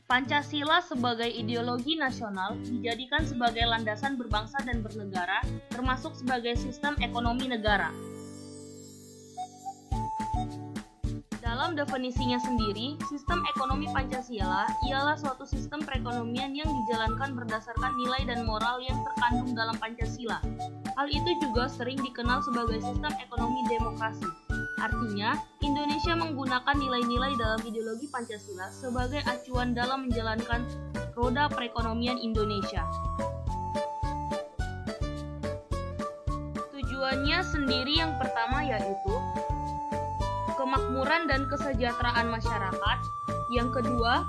Pancasila sebagai ideologi nasional dijadikan sebagai landasan berbangsa dan bernegara, termasuk sebagai sistem ekonomi negara. Dalam definisinya sendiri, sistem ekonomi Pancasila ialah suatu sistem perekonomian yang dijalankan berdasarkan nilai dan moral yang terkandung dalam Pancasila. Hal itu juga sering dikenal sebagai sistem ekonomi demokrasi. Artinya, Indonesia menggunakan nilai-nilai dalam ideologi Pancasila sebagai acuan dalam menjalankan roda perekonomian Indonesia. Tujuannya sendiri yang pertama yaitu kemakmuran dan kesejahteraan masyarakat. Yang kedua,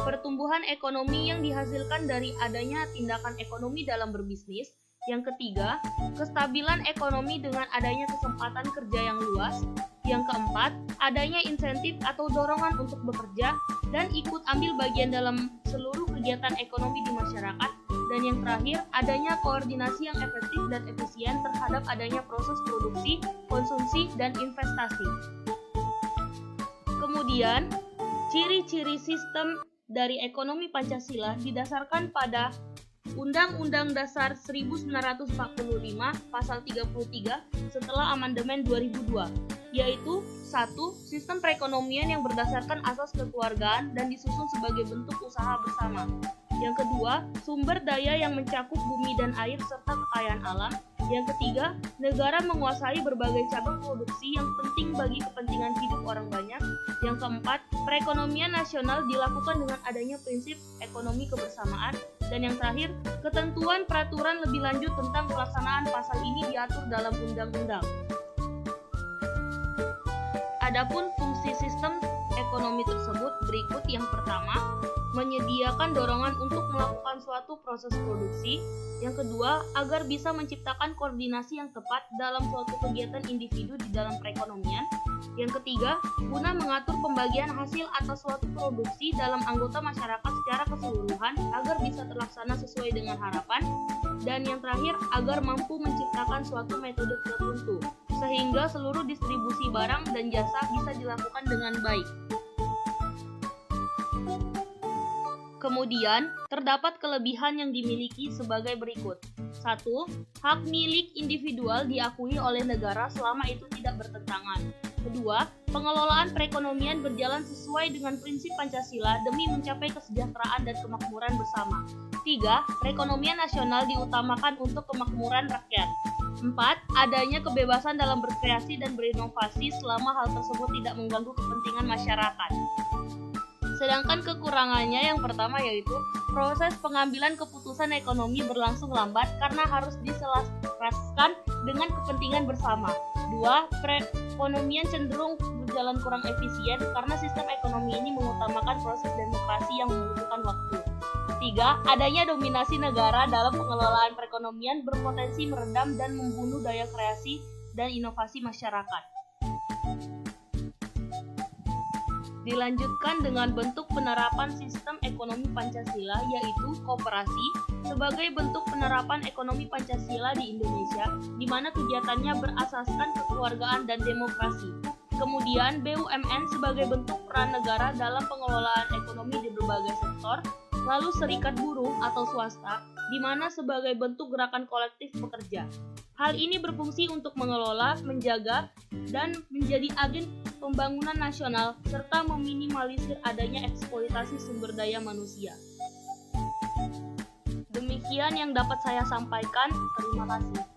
pertumbuhan ekonomi yang dihasilkan dari adanya tindakan ekonomi dalam berbisnis. Yang ketiga, kestabilan ekonomi dengan adanya kesempatan kerja yang luas. Yang keempat, adanya insentif atau dorongan untuk bekerja dan ikut ambil bagian dalam seluruh kegiatan ekonomi di masyarakat. Dan yang terakhir, adanya koordinasi yang efektif dan efisien terhadap adanya proses produksi, konsumsi, dan investasi. Kemudian, ciri-ciri sistem dari ekonomi Pancasila didasarkan pada Undang-Undang Dasar 1945 Pasal 33 setelah amandemen 2002, yaitu 1. Sistem perekonomian yang berdasarkan asas kekeluargaan dan disusun sebagai bentuk usaha bersama. Yang kedua, sumber daya yang mencakup bumi dan air serta kekayaan alam. Yang ketiga, negara menguasai berbagai cabang produksi yang penting bagi kepentingan hidup orang banyak. Yang keempat, perekonomian nasional dilakukan dengan adanya prinsip ekonomi kebersamaan. Dan yang terakhir, ketentuan peraturan lebih lanjut tentang pelaksanaan pasal ini diatur dalam undang-undang. Adapun fungsi sistem ekonomi tersebut berikut. Yang pertama, menyediakan dorongan untuk melakukan suatu proses produksi. Yang kedua, agar bisa menciptakan koordinasi yang tepat dalam suatu kegiatan individu di dalam perekonomian. Yang ketiga, guna mengatur pembagian hasil atas suatu produksi dalam anggota masyarakat secara keseluruhan agar bisa terlaksana sesuai dengan harapan. Dan yang terakhir, agar mampu menciptakan suatu metode tertentu sehingga seluruh distribusi barang dan jasa bisa dilakukan dengan baik. Kemudian, terdapat kelebihan yang dimiliki sebagai berikut. 1. Hak milik individual diakui oleh negara selama itu tidak bertentangan. Kedua, pengelolaan perekonomian berjalan sesuai dengan prinsip Pancasila demi mencapai kesejahteraan dan kemakmuran bersama. 3. Perekonomian nasional diutamakan untuk kemakmuran rakyat. 4. Adanya kebebasan dalam berkreasi dan berinovasi selama hal tersebut tidak mengganggu kepentingan masyarakat. Sedangkan kekurangannya yang pertama yaitu proses pengambilan keputusan ekonomi berlangsung lambat karena harus diselaraskan dengan kepentingan bersama. 2. Perekonomian cenderung berjalan kurang efisien karena sistem ekonomi ini mengutamakan proses demokrasi yang membutuhkan waktu. 3. Adanya dominasi negara dalam pengelolaan perekonomian berpotensi meredam dan membunuh daya kreasi dan inovasi masyarakat. Dilanjutkan dengan bentuk penerapan sistem ekonomi Pancasila yaitu koperasi sebagai bentuk penerapan ekonomi Pancasila di Indonesia di mana kegiatannya berasaskan kekeluargaan dan demokrasi. Kemudian BUMN sebagai bentuk peran negara dalam pengelolaan ekonomi di berbagai sektor. Lalu serikat buruh atau swasta di mana sebagai bentuk gerakan kolektif pekerja. Hal ini berfungsi untuk mengelola, menjaga, dan menjadi agen pembangunan nasional serta meminimalisir adanya eksploitasi sumber daya manusia. Demikian yang dapat saya sampaikan. Terima kasih.